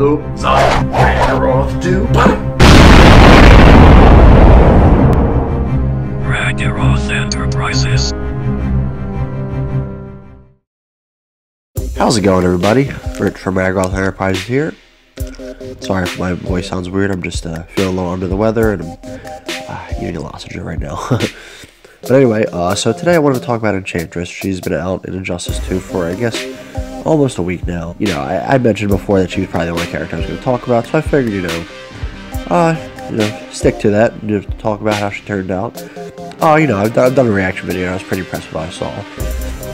Oops, Ragiroth do. Ragiroth Enterprises. How's it going, everybody? Rich from Ragiroth Enterprises here. Sorry if my voice sounds weird. I'm just feeling a little under the weather, and I'm eating a lozenge right now. But anyway, so today I wanted to talk about Enchantress. She's been out in Injustice 2 for, I guess, almost a week now. You know, I mentioned before that she was probably the only character I was going to talk about, so I figured, stick to that and talk about how she turned out. I've done a reaction video, and I was pretty impressed with what I saw.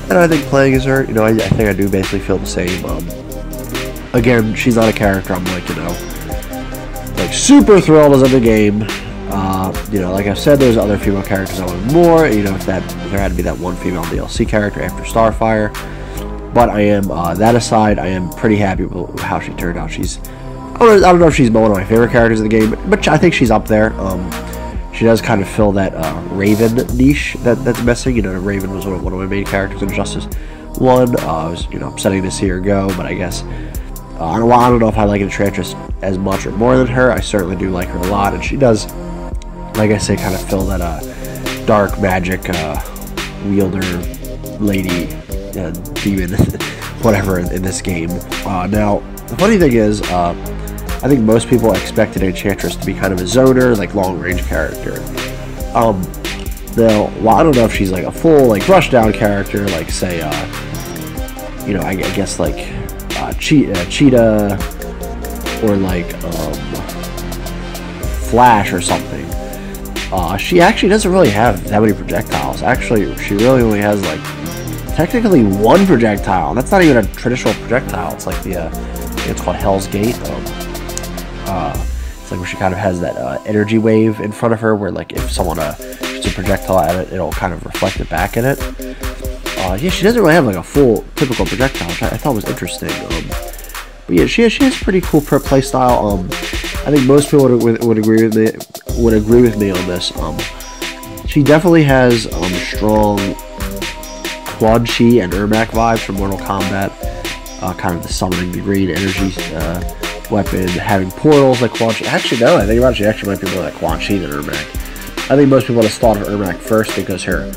And I think playing as her, I think I do basically feel the same. Again, she's not a character I'm like super thrilled as in the game. Like I said, there's other female characters I wanted more. If there had to be that one female DLC character after Starfire. But I am, that aside, I am pretty happy with how she turned out. I don't know if she's one of my favorite characters in the game, but I think she's up there. She does kind of fill that Raven niche that's missing. Raven was one of my main characters in Injustice 1. I was, upsetting to see her go, but I guess I don't know if I like Enchantress as much or more than her. I certainly do like her a lot, and she does, like I say, kind of fill that dark magic wielder lady demon whatever in this game. Now the funny thing is, I think most people expected Enchantress to be kind of a zoner, like long-range character. Now, I don't know if she's like a full rush-down character, like say, I guess like Cheetah or like Flash or something. She actually doesn't really have that many projectiles. Actually, she really only has technically one projectile. That's not even a traditional projectile. It's like it's called Hell's Gate. It's like where she kind of has that energy wave in front of her, where if someone shoots a projectile at it, it'll kind of reflect it back in it. Yeah, she doesn't really have a full typical projectile, which I thought was interesting. But yeah, she has pretty cool play style. I think most people would agree with me on this. She definitely has strong Quan Chi and Ermac vibes from Mortal Kombat. Kind of the summoning the green energy weapon, having portals like Quan Chi. Actually, no, I think about it, she actually might be more like Quan Chi than Ermac. I think most people would have thought of Ermac first because her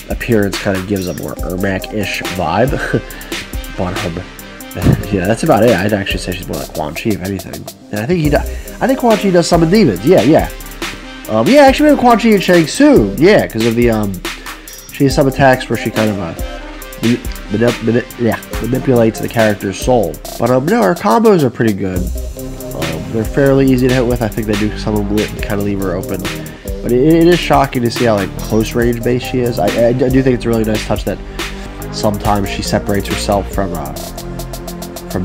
appearance kind of gives a more Ermac-ish vibe. But yeah, that's about it. I'd actually say she's more like Quan Chi, if anything. And I think Quan Chi does summon demons. Yeah. Yeah, actually, maybe Quan Chi and Shang Tsung. Yeah, because of she has some attacks where she kind of manipulates the character's soul. But no, her combos are pretty good. They're fairly easy to hit with. I think they do some of them kind of leave her open. But it is shocking to see how close range based she is. I do think it's a really nice touch that sometimes she separates herself from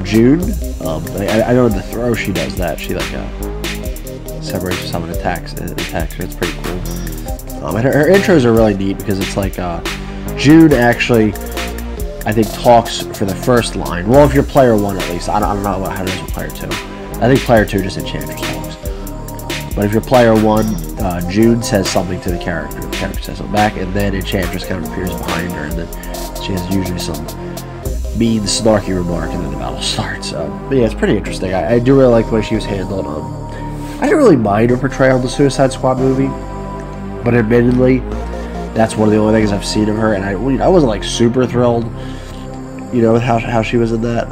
June. I know in the throw she does that. She separates herself and attacks her. It's pretty cool. And her intros are really neat because it's June actually, I think, talks for the first line. Well, if you're player 1 at least. I don't know how it is with player 2. I think player 2 just Enchantress talks. But if you're player 1, June says something to the character. The character says something back, and then Enchantress kind of appears behind her, and then she has usually some mean, snarky remark, and then the battle starts. But yeah, it's pretty interesting. I do really like the way she was handled. I didn't really mind her portrayal in the Suicide Squad movie, but admittedly, that's one of the only things I've seen of her, and I wasn't super thrilled, with how she was in that.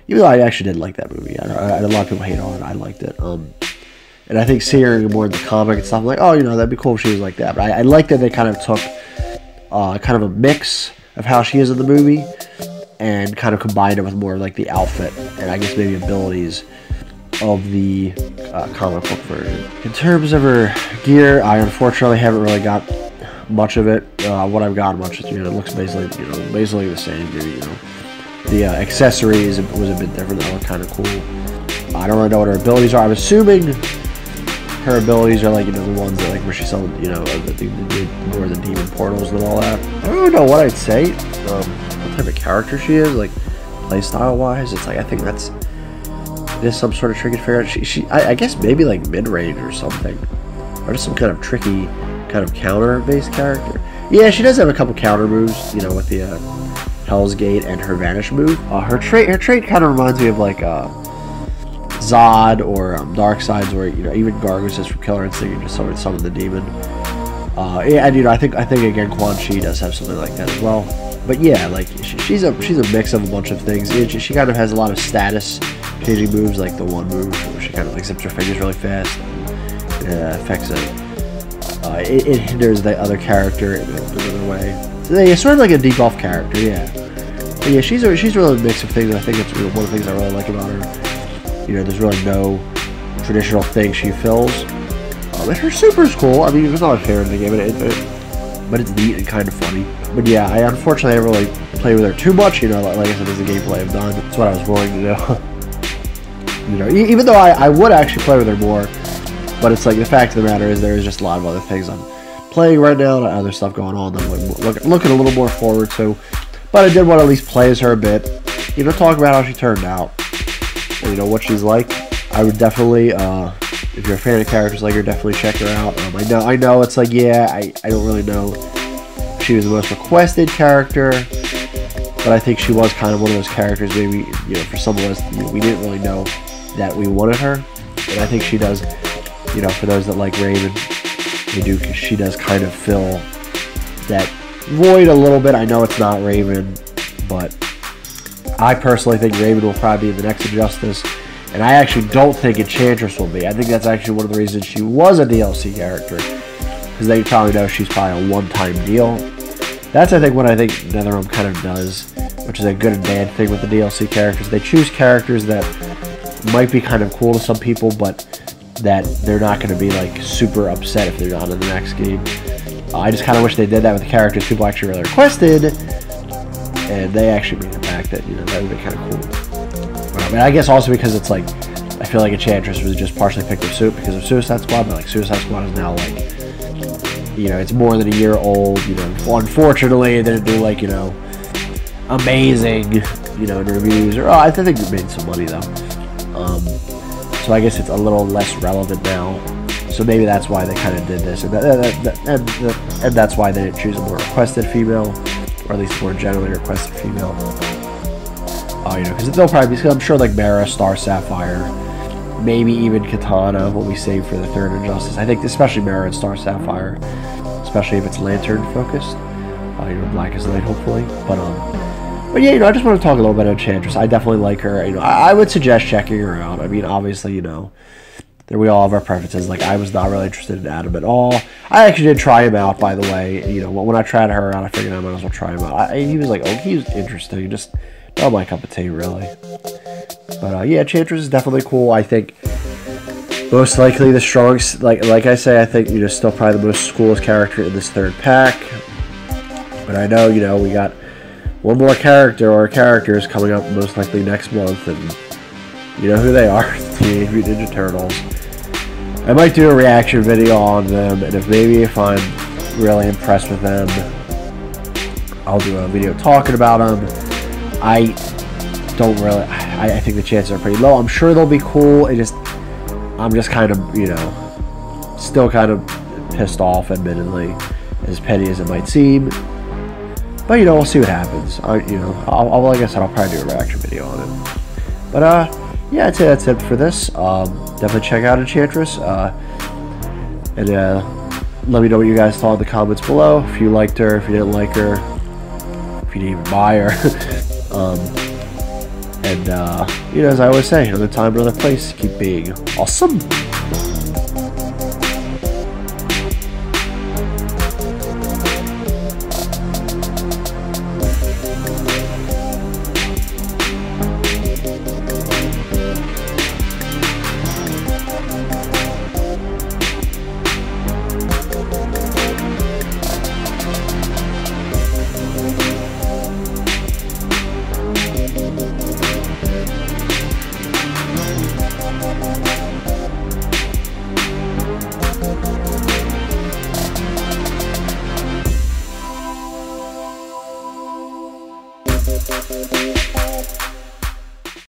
Even though I actually did like that movie. I had a lot of people hate on it. I liked it. And I think seeing her more in the comic and stuff, I'm like, that'd be cool if she was like that. But I like that they kind of took kind of a mix of how she is in the movie and kind of combined it with more of the outfit and I guess maybe abilities of the comic book version. In terms of her gear, I unfortunately haven't really got much of it. What I've got much, it looks basically the same. The accessories was a bit different. That looked kind of cool. I don't really know what her abilities are. I'm assuming her abilities are the ones that where she sells the Northern Demon portals and all that. I don't know what I'd say. What type of character she is, playstyle wise. It's I think that's some sort of tricky to figure out. I guess maybe mid-range or something, or just some kind of tricky kind of counter-based character. Yeah, she does have a couple counter moves, with the Hell's Gate and her Vanish move. Her trait kind of reminds me of Zod or Dark Sides, or even Gargus from Killer Instinct, and just summon the demon. And I think again Quan Chi does have something like that as well. But yeah, like she's a mix of a bunch of things. She kind of has a lot of status changing moves, like the one move where she kind of like zips her fingers really fast. Affects it. It hinders the other character in another way. So yeah, sort of like a debuff character, yeah. But yeah, she's really a mix of things, and I think it's one of the things I really like about her. There's really no traditional thing she fills. And her super is cool. I mean, it's not my favorite in the game, but it's neat and kind of funny. But yeah, I unfortunately never really played with her too much. Like I said, there's a gameplay I've done. That's what I was willing to do. Even though I would actually play with her more. But it's like, the fact of the matter is there is just a lot of other things I'm playing right now, and other stuff going on that I'm looking a little more forward to. But I did want to at least play as her a bit, talk about how she turned out, and what she's like. I would definitely, if you're a fan of characters like her, definitely check her out. I know it's like, yeah, I don't really know if she was the most requested character, but I think she was kind of one of those characters, maybe, for some of us, we didn't really know that we wanted her, and I think she does. For those that like Raven, they do, because she does kind of fill that void a little bit. I know it's not Raven, but I personally think Raven will probably be in the next Injustice, and I actually don't think Enchantress will be. I think that's actually one of the reasons she was a DLC character, because they probably know she's probably a one-time deal. That's, I think, what I think NetherRealm kind of does, which is a good and bad thing with the DLC characters. They choose characters that might be kind of cool to some people, but that they're not going to be like super upset if they're not in the next game. I just kind of wish they did that with the characters people actually really requested, and they actually made it back. That that would be kind of cool. But, I guess also because it's like, I feel like Enchantress was just partially picked up because of Suicide Squad, but like Suicide Squad is now like, it's more than a year old. Unfortunately, it didn't do like amazing in reviews, or I think it made some money though. So I guess it's a little less relevant now. So maybe that's why they kind of did this, and that's why they didn't choose a more requested female, or at least more generally requested female. Because they'll probably be, I'm sure, like Mara, Star Sapphire, maybe even Katana will be saved for the third Injustice. I think especially Mara and Star Sapphire, especially if it's Lantern focused. Black is Light, hopefully. But yeah, I just want to talk a little bit about Enchantress. I definitely like her. I would suggest checking her out. I mean, obviously, we all have our preferences. Like, I was not really interested in Adam at all. I actually did try him out, by the way. When I tried her out, I figured I might as well try him out. He was like, he was interesting. Just not my cup of tea, really. But yeah, Enchantress is definitely cool. I think most likely the strongest. Like I say, I think still probably the most coolest character in this third pack. But I know we got one more character or characters coming up most likely next month, and you know who they are, Teenage Mutant Ninja Turtles. I might do a reaction video on them, and if I'm really impressed with them, I'll do a video talking about them. I think the chances are pretty low. I'm sure they'll be cool. I'm just kind of, still kind of pissed off, admittedly, as petty as it might seem. But we'll see what happens. Like I said, I'll probably do a reaction video on it. But yeah, I'd say that's it for this. Definitely check out Enchantress. And let me know what you guys thought in the comments below. If you liked her, if you didn't like her, if you didn't even buy her. As I always say, another time, another place. Keep being awesome.